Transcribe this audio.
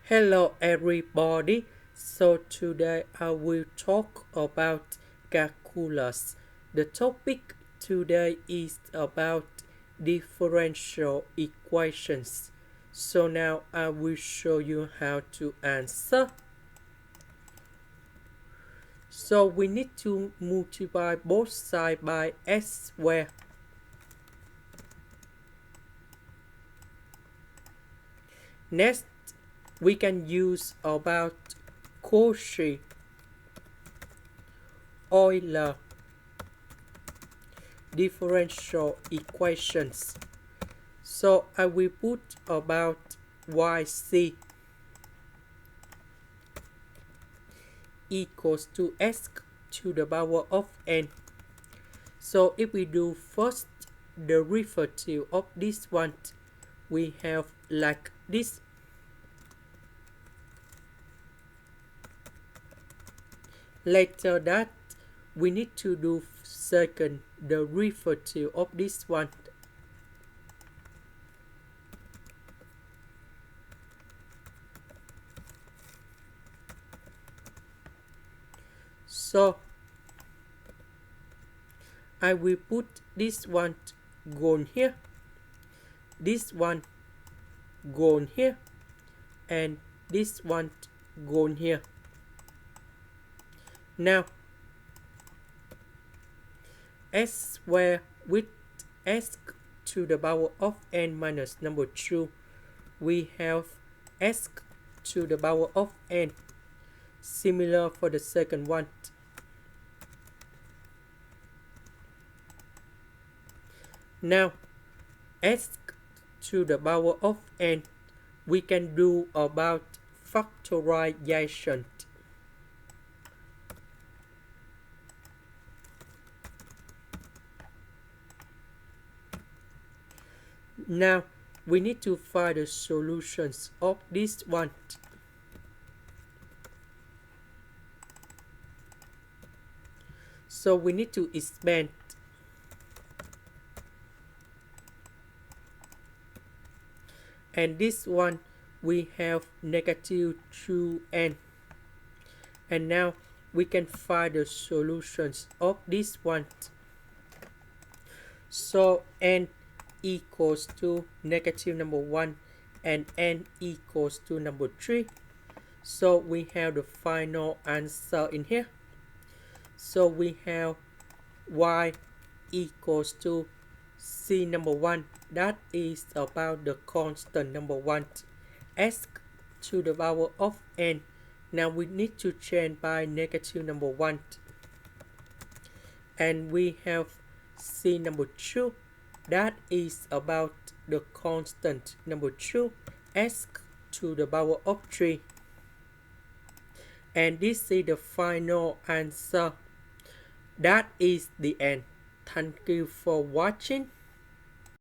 Hello everybody. So today I will talk about calculus. The topic today is about differential equations. So now I will show you how to answer. So we need to multiply both sides by s squared. Next, we can use about Cauchy-Euler differential equations. So I will put about yc equals to s to the power of n. So if we do first derivative of this one, we have like this. Later that, we need to do second derivative of this one. So I will put this one gone here, this one gone here, and this one gone here. Now s squared with s to the power of n minus number 2, we have s to the power of n. Similar for the second one. Now s to the power of n, we can do about factorization. Now we need to find the solutions of this one. So we need to expand. And this one we have negative 2n. And now we can find the solutions of this one. So n equals to negative number 1 and n equals to number 3. So we have the final answer in here. So we have y equals to c number 1, that is about the constant number 1, s to the power of n. Now we need to change by negative number 1. And we have c number 2, that is about the constant number 2, s to the power of 3. And this is the final answer. That is the end. Thank you for watching.